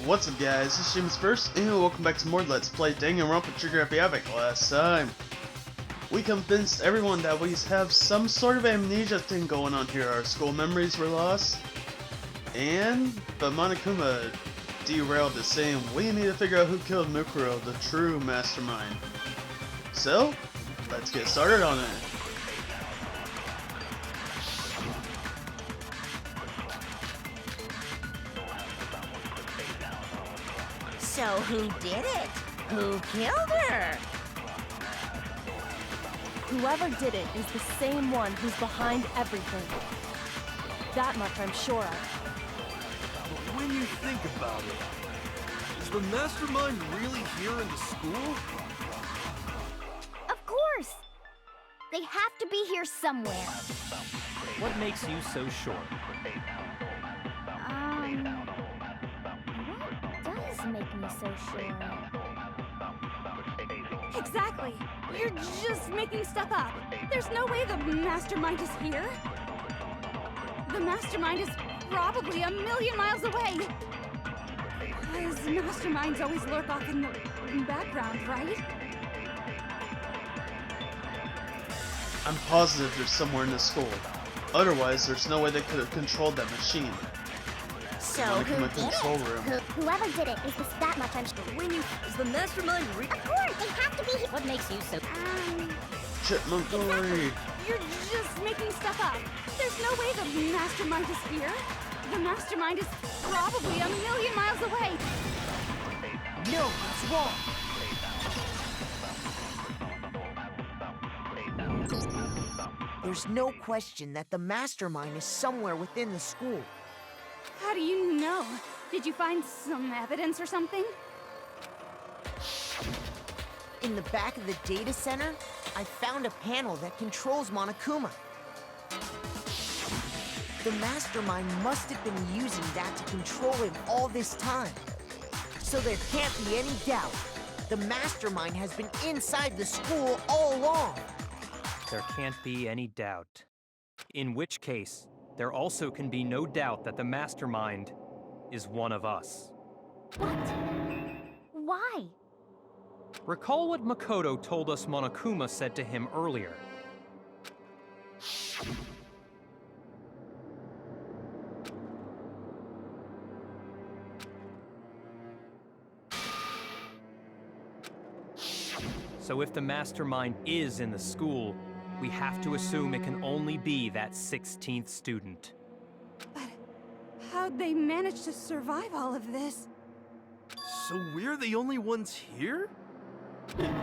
What's up guys, this is James First, and welcome back to more Let's Play Danganronpa Trigger Happy Havoc. Last time, we convinced everyone that we have some sort of amnesia thing going on here. Our school memories were lost, but Monokuma derailed it, saying we need to figure out who killed Mukuro, the true mastermind. So, let's get started on it. So who did it? Who killed her? Whoever did it is the same one who's behind everything. That much I'm sure of. But when you think about it, is the mastermind really here in the school? Of course! They have to be here somewhere. What makes you so sure? What does make me so sure? Exactly! You're just making stuff up. There's no way the mastermind is here. The mastermind is probably a million miles away. Because masterminds always lurk off in the background, right? I'm positive they're somewhere in the school. Otherwise, there's no way they could have controlled that machine. So Monokuma who did control it? room. Whoever did it is that much I'm sure. Is the mastermind Of course! They have to be here! What makes you so... Chipmunk Dory! You're just making stuff up. There's no way the mastermind is here. The mastermind is probably a million miles away. No, it's wrong. There's no question that the mastermind is somewhere within the school. How do you know? Did you find some evidence or something? In the back of the data center, I found a panel that controls Monokuma. The mastermind must have been using that to control him all this time. So there can't be any doubt. The mastermind has been inside the school all along. There can't be any doubt. In which case, there also can be no doubt that the mastermind is one of us. What? Why? Recall what Makoto told us Monokuma said to him earlier. So if the mastermind is in the school, we have to assume it can only be that 16th student. But how'd they manage to survive all of this? So we're the only ones here?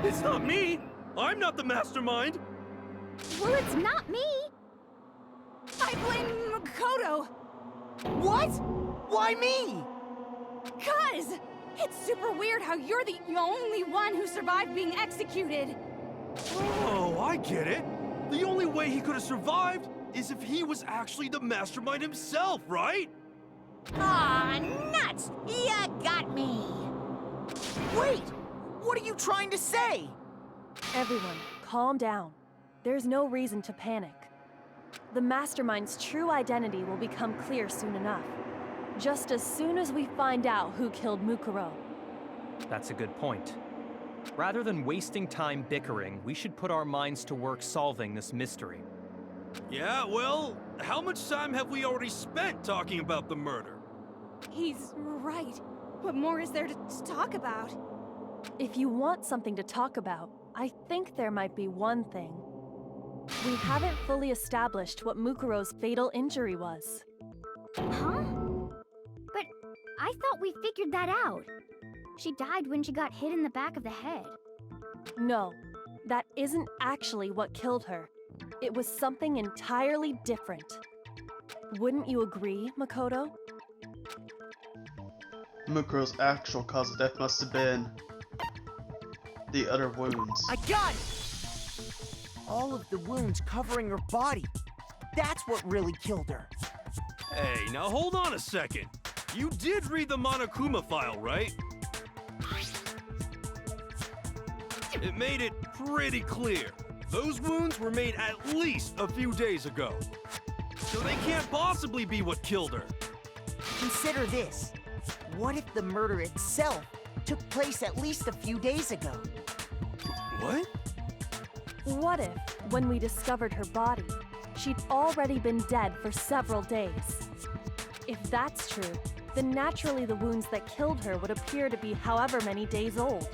It's not me! I'm not the mastermind! Well, it's not me! I blame Makoto! What? Why me? 'Cause it's super weird how you're the only one who survived being executed. Oh, I get it! The only way he could have survived is if he was actually the mastermind himself, right? Aw, nuts! Ya got me! Wait! What are you trying to say? Everyone, calm down. There's no reason to panic. The mastermind's true identity will become clear soon enough. Just as soon as we find out who killed Mukuro. That's a good point. Rather than wasting time bickering, we should put our minds to work solving this mystery. Yeah, well, how much time have we already spent talking about the murder? He's right. What more is there to talk about? If you want something to talk about, I think there might be one thing. We haven't fully established what Mukuro's fatal injury was. Huh? But I thought we figured that out. She died when she got hit in the back of the head. No, that isn't actually what killed her. It was something entirely different. Wouldn't you agree, Makoto? Mukuro's actual cause of death must have been the other wounds. I got it! All of the wounds covering her body. That's what really killed her. Hey, now hold on a second. You did read the Monokuma file, right? It made it pretty clear. Those wounds were made at least a few days ago. So they can't possibly be what killed her. Consider this. what if the murder itself took place at least a few days ago? What? What if, when we discovered her body, she'd already been dead for several days? If that's true, then naturally the wounds that killed her would appear to be however many days old.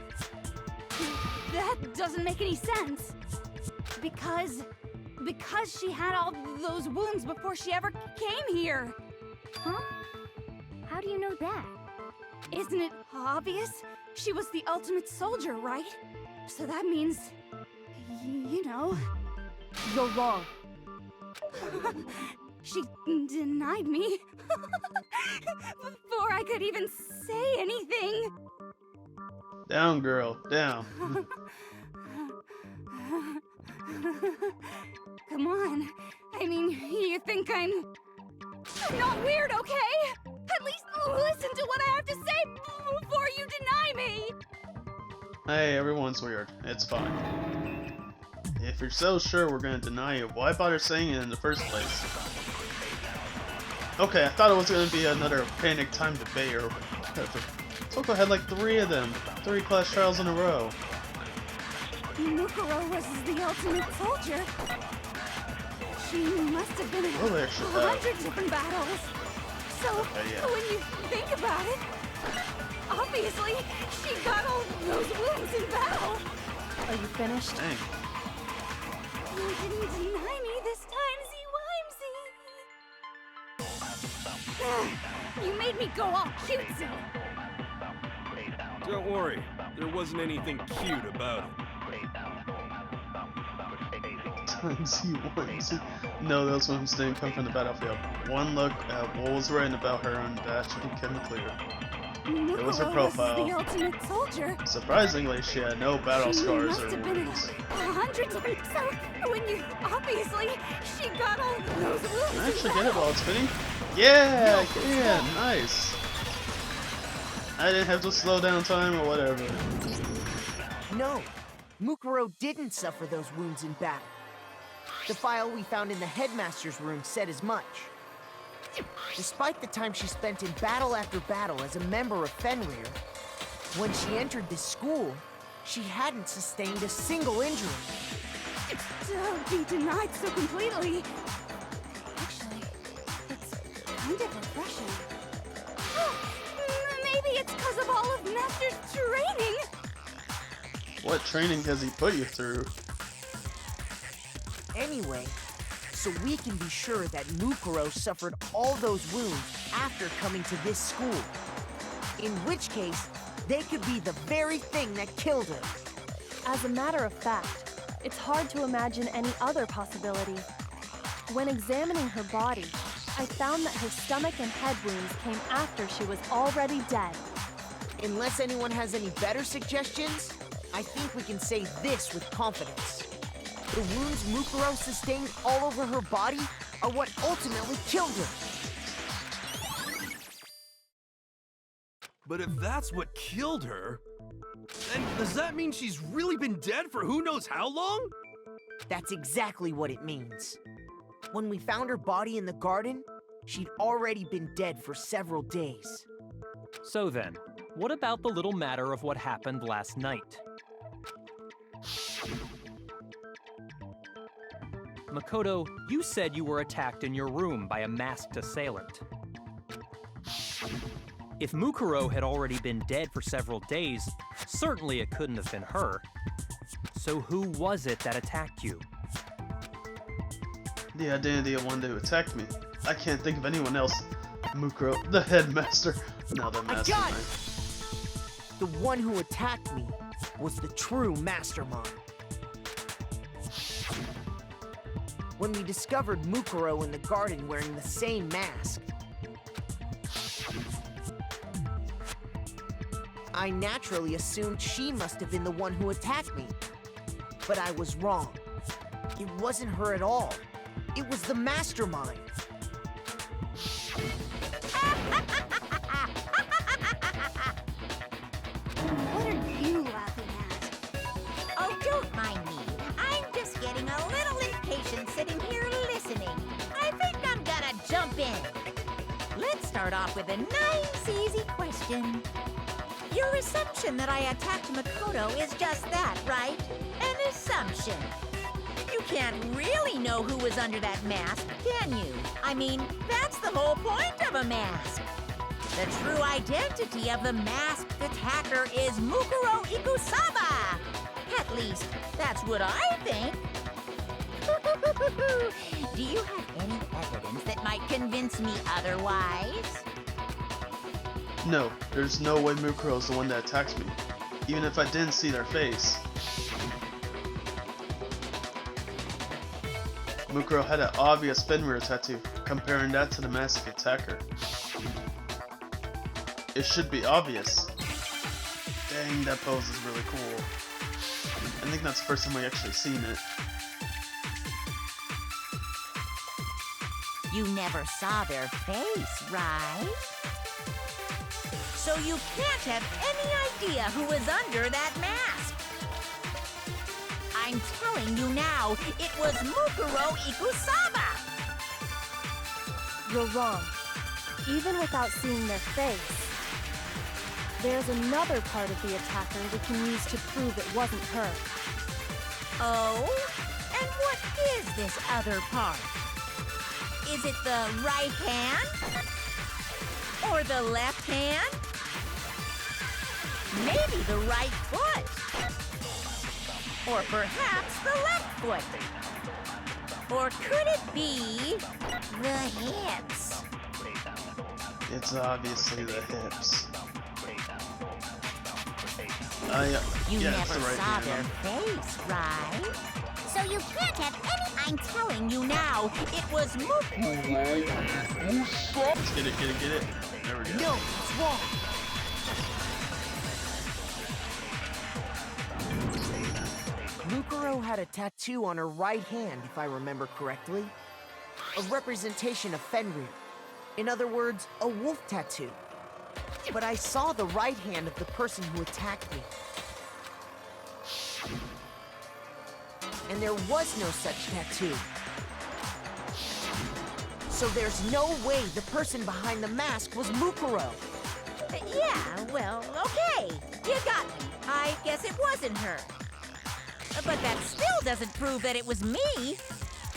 That doesn't make any sense. Because she had all those wounds before she ever came here. Huh? How do you know that? Isn't it obvious? She was the ultimate soldier, right? So that means, you know, You're wrong. she denied me before I could even say anything. Down, girl, down. Come on. I mean, you think I'm not weird, okay? At least listen to what I have to say before you deny me. Hey, everyone's weird. It's fine. If you're so sure we're gonna deny you, why bother saying it in the first place? Okay, I thought it was gonna be another panic time debate or whatever. Toko had like 3 of them. 3 class trials in a row. Mukuro was the ultimate soldier. She must have been in Well, there she 100 different battles. So, yeah. when you think about it, obviously, she got all those wounds in battle. Are you finished? Dang. You didn't deny me this time, Z-Wimsey. You made me go all cutesy. Don't worry, there wasn't anything cute about it. Times he wins. No, those ones didn't come from the battlefield. One look at what was written about her and that should become clear. It was her Mukuro profile. Was the ultimate soldier. Surprisingly, she had no battle She scars must or have been in wounds. 100 different. So when you obviously she got all those wounds. Can I actually in get it battle. while it's spinning? Yeah, yeah, nice. I didn't have to slow down time or whatever. No, Mukuro didn't suffer those wounds in battle. The file we found in the headmaster's room said as much. Despite the time she spent in battle after battle as a member of Fenrir, when she entered this school, she hadn't sustained a single injury. Don't be denied so completely. Actually, it's kind of refreshing. Maybe it's because of all of Master's training. What training has he put you through? Anyway, so we can be sure that Mukuro suffered all those wounds after coming to this school. In which case, they could be the very thing that killed her. As a matter of fact, it's hard to imagine any other possibility. When examining her body, I found that her stomach and head wounds came after she was already dead. Unless anyone has any better suggestions, I think we can say this with confidence. The wounds Mukuro sustained all over her body are what ultimately killed her. But if that's what killed her, then does that mean she's really been dead for who knows how long? That's exactly what it means. When we found her body in the garden, she'd already been dead for several days. So then, what about the little matter of what happened last night? Makoto, you said you were attacked in your room by a masked assailant. If Mukuro had already been dead for several days, certainly it couldn't have been her. So who was it that attacked you? The identity of one who attacked me. I can't think of anyone else. Mukuro, the headmaster. Now the I got mastermind. it! The one who attacked me was the true mastermind. When we discovered Mukuro in the garden wearing the same mask, I naturally assumed she must have been the one who attacked me. But I was wrong. It wasn't her at all. It was the mastermind. What are you laughing at? Oh, don't mind me. I'm just getting a little impatient sitting here listening. I think I'm gonna jump in. Let's start off with a nice, easy question. question. Your assumption that I attacked Makoto is just that, right? An assumption. You can't really know who was under that mask, can you? I mean, that's the whole point of a mask. The true identity of the masked attacker is Mukuro Ikusaba. At least, that's what I think. Do you have any evidence that might convince me otherwise? No, there's no way Mukuro's the one that attacks me, even if I didn't see their face. Mukuro had an obvious Fenrir tattoo, comparing that to the masked attacker. It should be obvious. Dang, that pose is really cool. I think that's the first time we actually seen it. You never saw their face, right? So you can't have any idea who was under that mask. I'm telling you now, it was Mukuro Ikusaba! You're wrong. Even without seeing their face, there's another part of the attacker we can use to prove it wasn't her. Oh? And what is this other part? Is it the right hand? Or the left hand? Maybe the right foot? Or perhaps the left foot? Or could it be the hips? It's obviously the hips. You yeah, never it's the right saw hand. their face, right? So you can't have any... I'm telling you now, it was Mukuro. Let's get it. There we go. No, it's wrong. Mukuro had a tattoo on her right hand, if I remember correctly. A representation of Fenrir. In other words, a wolf tattoo. But I saw the right hand of the person who attacked me. And there was no such tattoo. So there's no way the person behind the mask was Mukuro. Yeah, well, okay. You got me. I guess it wasn't her. But that still doesn't prove that it was me.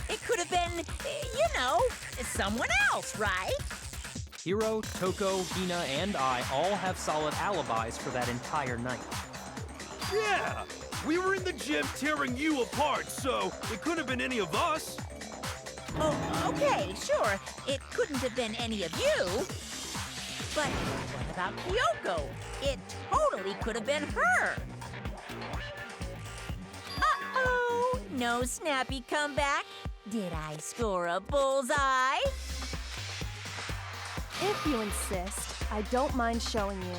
It could have been, you know, someone else, right? Hiro, Toko, Hina, and I all have solid alibis for that entire night. Yeah! We were in the gym tearing you apart, so it couldn't have been any of us. Oh, okay, sure. It couldn't have been any of you. But what about Kyoko? It totally could have been her. Uh-oh! No snappy comeback? Did I score a bullseye? If you insist, I don't mind showing you.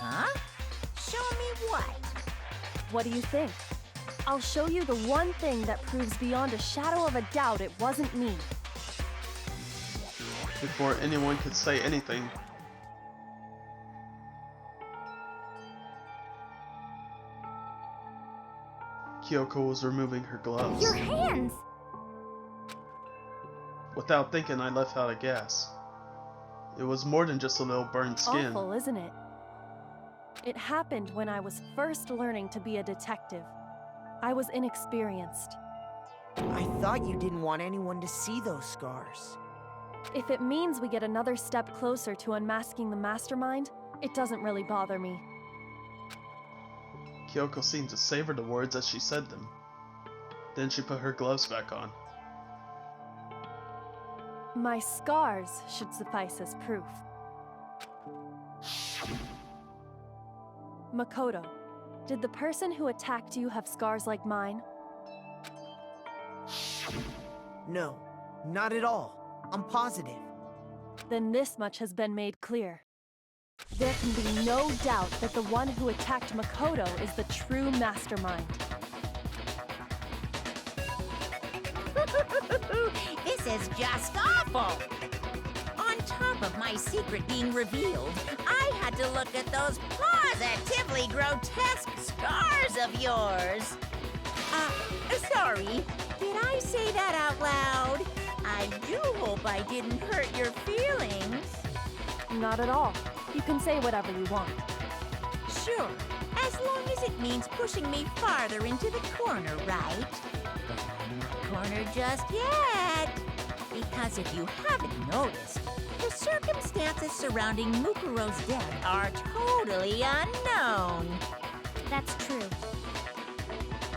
Huh? Show me what? What do you think? I'll show you the one thing that proves beyond a shadow of a doubt it wasn't me. Before anyone could say anything, Kyoko was removing her gloves. Your hands! Without thinking, I left out a gas. It was more than just a little burned skin. Awful, isn't it? It happened when I was first learning to be a detective. I was inexperienced. I thought you didn't want anyone to see those scars. If it means we get another step closer to unmasking the mastermind, it doesn't really bother me. Kyoko seemed to savor the words as she said them. Then she put her gloves back on. My scars should suffice as proof. Makoto, did the person who attacked you have scars like mine? No, not at all. I'm positive. Then this much has been made clear. There can be no doubt that the one who attacked Makoto is the true mastermind. This is just awful! On top of my secret being revealed, I had to look at those positively grotesque scars of yours. Sorry, did I say that out loud? I do hope I didn't hurt your feelings. Not at all. You can say whatever you want. Sure, as long as it means pushing me farther into the corner, right? Corner just yet. Because if you haven't noticed, the circumstances surrounding Mukuro's death are totally unknown. That's true.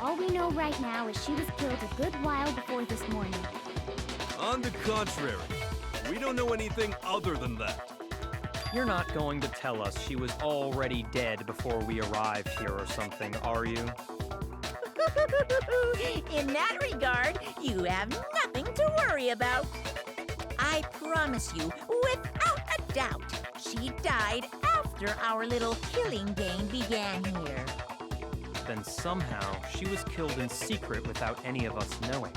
All we know right now is she was killed a good while before this morning. On the contrary, we don't know anything other than that. You're not going to tell us she was already dead before we arrived here or something, are you? In that regard, you have nothing to worry about. I promise you, without a doubt, she died after our little killing game began here. Then somehow she was killed in secret without any of us knowing.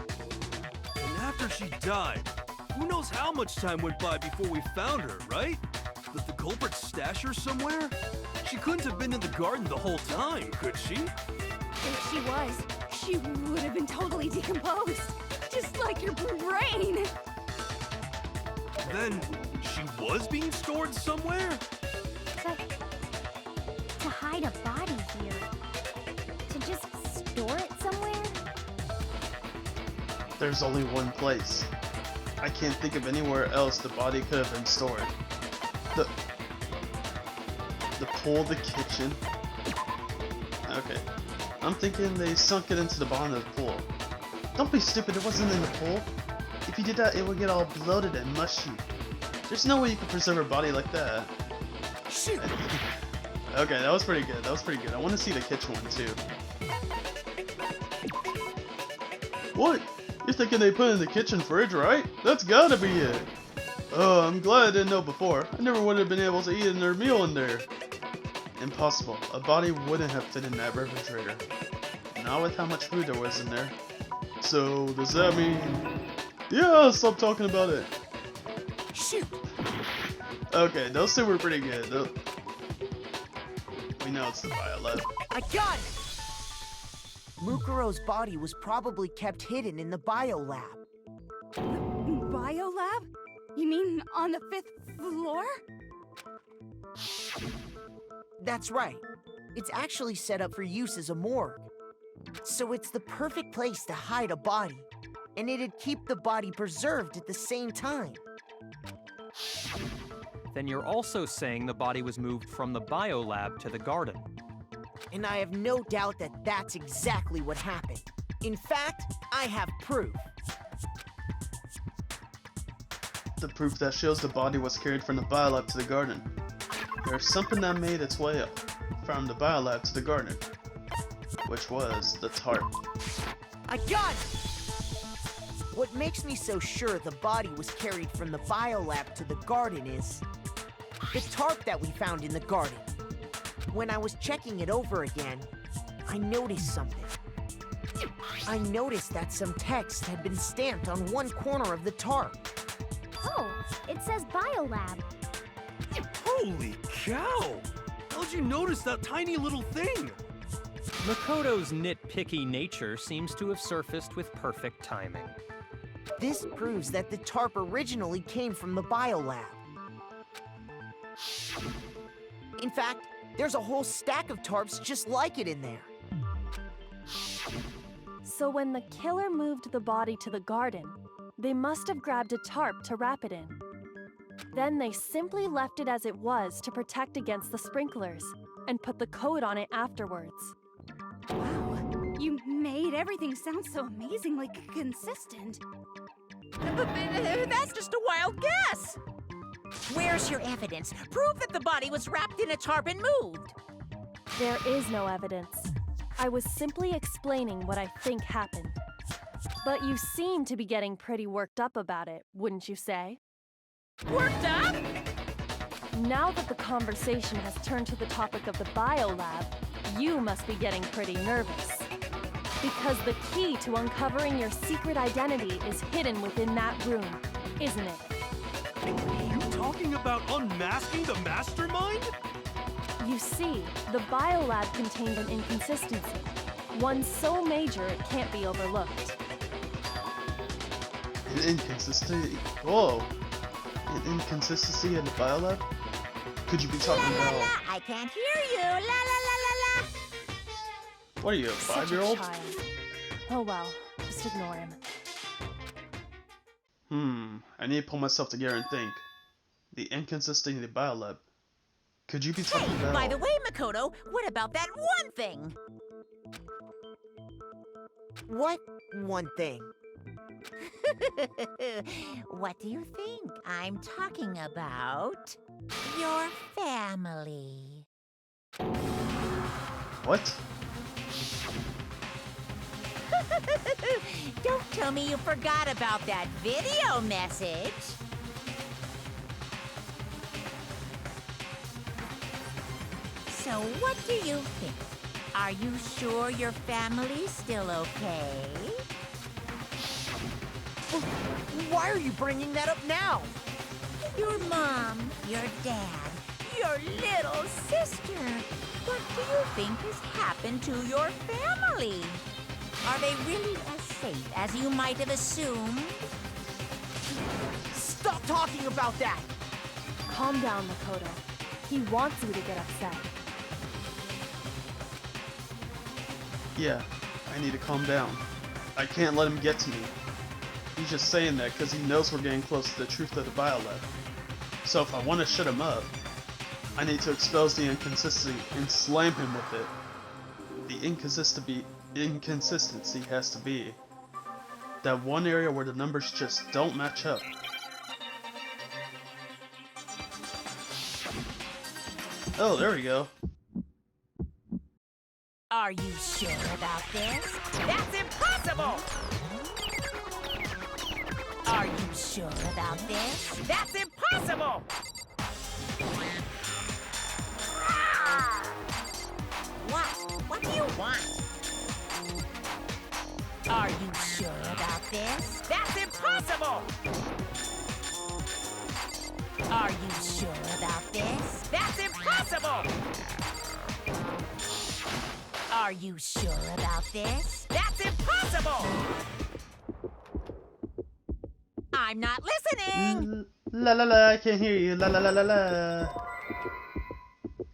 And after she died, who knows how much time went by before we found her, right? Did the culprit stash her somewhere? She couldn't have been in the garden the whole time, could she? If she was, she would have been totally decomposed. Just like your brain. Then, she was being stored somewhere? But to hide a body here, to just store it somewhere? There's only one place. I can't think of anywhere else the body could have been stored. The pool, the kitchen. Okay. I'm thinking they sunk it into the bottom of the pool. Don't be stupid, it wasn't in the pool. If you did that, it would get all bloated and mushy. There's no way you could preserve a body like that. Shoot! Okay, that was pretty good. That was pretty good. I want to see the kitchen one too. What? You're thinking they put it in the kitchen fridge, right? That's gotta be it. Oh, I'm glad I didn't know before. I never would have been able to eat their meal in there. Impossible. A body wouldn't have fit in that refrigerator. Not with how much food there was in there. So, does that mean... Yeah, stop talking about it. Shoot! Okay, those two were pretty good. We know it's the Violet. I got it! Mukuro's body was probably kept hidden in the biolab. Biolab? You mean on the 5th floor? That's right. It's actually set up for use as a morgue. So it's the perfect place to hide a body. And it'd keep the body preserved at the same time. Then you're also saying the body was moved from the biolab to the garden. And I have no doubt that that's exactly what happened. In fact, I have proof. The proof that shows the body was carried from the biolab to the garden. There's something that made its way up from the biolab to the garden, which was the tarp. I got it! What makes me so sure the body was carried from the biolab to the garden is the tarp that we found in the garden. When I was checking it over again, I noticed something. I noticed that some text had been stamped on one corner of the tarp. Oh, it says Biolab. Holy cow! How'd you notice that tiny little thing? Makoto's nitpicky nature seems to have surfaced with perfect timing. This proves that the tarp originally came from the biolab. In fact, there's a whole stack of tarps just like it in there. So when the killer moved the body to the garden, they must have grabbed a tarp to wrap it in. Then they simply left it as it was to protect against the sprinklers, and put the coat on it afterwards. Wow, you made everything sound so amazingly consistent. That's just a wild guess. Where's your evidence? Prove that the body was wrapped in a tarp and moved. There is no evidence. I was simply explaining what I think happened. But you seem to be getting pretty worked up about it, wouldn't you say? Worked up? Now that the conversation has turned to the topic of the biolab, you must be getting pretty nervous. Because the key to uncovering your secret identity is hidden within that room, isn't it? Are you talking about unmasking the mastermind? You see, the biolab contained an inconsistency. One so major it can't be overlooked. An inconsistency? Whoa! An inconsistency in the biolab? could you be La talking la la, about? I can't hear you. La la la la la. What are you, a Such a 5-year-old? child. Oh well, just ignore him. I need to pull myself together and think. The inconsistency of the biolab. Could you be talking Hey, about? by the way, Makoto, what about that one thing? What one thing? What do you think? I'm talking about your family. What? Don't tell me you forgot about that video message. So what do you think? Are you sure your family's still okay? Why are you bringing that up now? Your mom, your dad, your little sister. What do you think has happened to your family? Are they really as safe as you might have assumed? Stop talking about that! Calm down, Makoto. He wants you to get upset. Yeah, I need to calm down. I can't let him get to me. He's just saying that because he knows we're getting close to the truth of the biolab. So if I want to shut him up, I need to expose the inconsistency and slam him with it. The inconsistency has to be that one area where the numbers just don't match up. Oh, there we go. Are you sure about this? That's impossible! Are you sure about this? That's impossible! What do you want? Are you sure about this? That's impossible! Are you sure about this? That's impossible! Are you sure about this? That's impossible! I'm not listening! La la la, I can't hear you. La la la la la.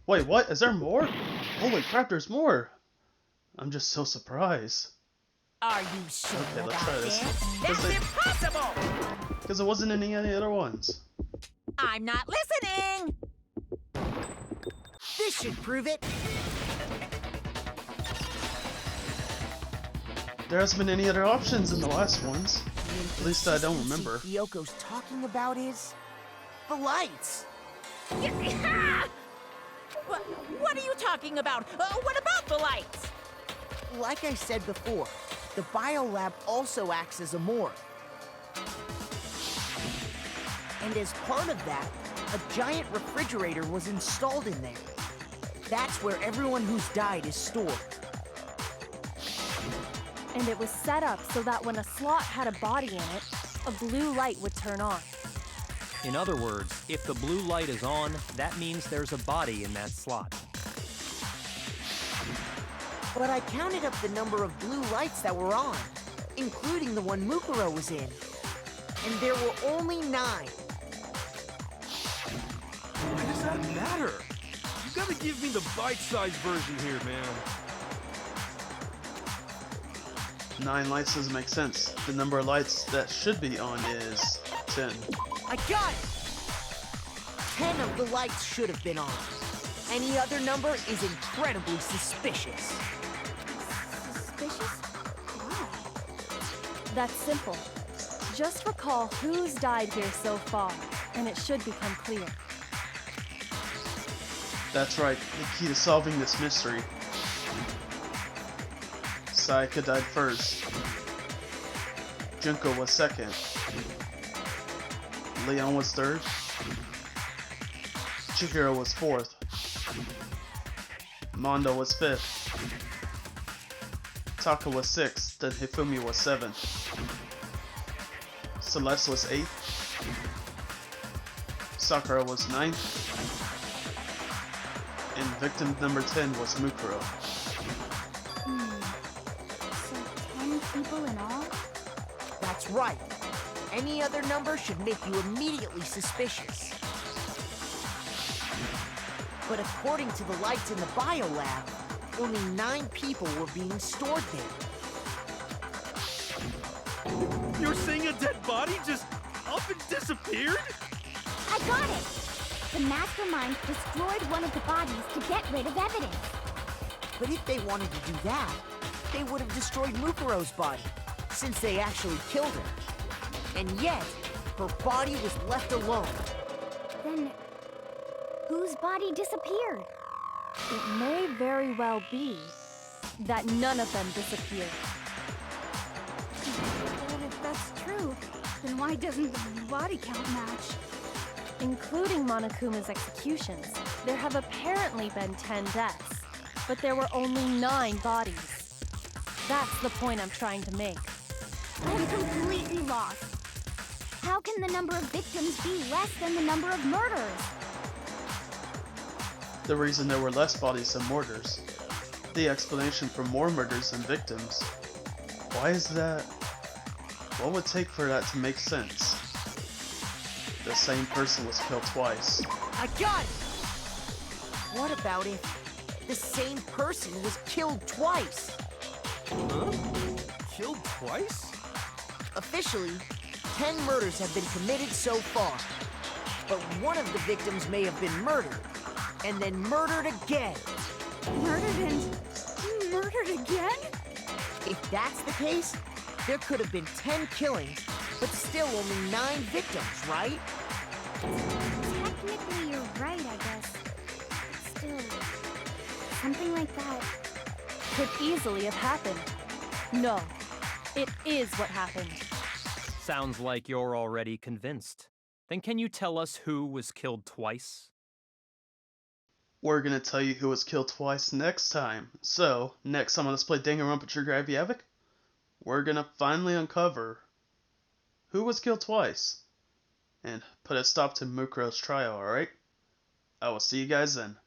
Wait, what? Is there more? Holy crap, there's more! I'm just so surprised. Are you sure Okay, let's about try this. this? That's impossible! Because it wasn't in any of the other ones. I'm not listening! This should prove it. There hasn't been any other options in the last ones. At least I don't remember. Kyoko's talking about is the lights. What are you talking about? What about the lights? Like I said before, the biolab also acts as a morgue. And as part of that, a giant refrigerator was installed in there. That's where everyone who's died is stored. And it was set up so that when a slot had a body in it, a blue light would turn on. In other words, if the blue light is on, that means there's a body in that slot. But I counted up the number of blue lights that were on, including the one Mukuro was in. And there were only 9. Why does that matter? You gotta give me the bite-sized version here, man. 9 lights doesn't make sense. The number of lights that should be on is 10. I got it! 10 of the lights should have been on. Any other number is incredibly suspicious. Suspicious? Why? That's simple. Just recall who's died here so far, and it should become clear. That's right, the key to solving this mystery. Sayaka died first. Junko was second. Leon was third. Chihiro was fourth. Mondo was fifth. Taka was sixth, then Hifumi was seventh. Celeste was eighth. Sakura was ninth. And victim number 10 was Mukuro. So 10 people in all? That's right. Any other number should make you immediately suspicious. But according to the lights in the biolab, only 9 people were being stored there. You're saying a dead body just up and disappeared? I got it! The mastermind destroyed one of the bodies to get rid of evidence. But if they wanted to do that, they would have destroyed Mukuro's body, since they actually killed her. And yet, her body was left alone. Then, whose body disappeared? It may very well be that none of them disappeared. But if that's true, then why doesn't the body count match? Including Monokuma's executions, there have apparently been 10 deaths, but there were only 9 bodies. That's the point I'm trying to make. I'm completely lost. How can the number of victims be less than the number of murders? The reason there were less bodies than murders. The explanation for more murders than victims. Why is that? What would it take for that to make sense? The same person was killed twice. I got it! What about if the same person was killed twice? Huh? Killed twice? Officially, 10 murders have been committed so far. But one of the victims may have been murdered, and then murdered again. Murdered and murdered again? If that's the case, there could have been 10 killings, but still only 9 victims, right? Technically, you're right, I guess. Still, something like that. Could easily have happened. No, it is what happened. Sounds like you're already convinced. Then can you tell us who was killed twice? We're gonna tell you who was killed twice next time. So, next time on Let's Play Danganronpa Trigger Happy Havoc, we're gonna finally uncover who was killed twice and put a stop to Mukuro's trial, alright? I will see you guys then.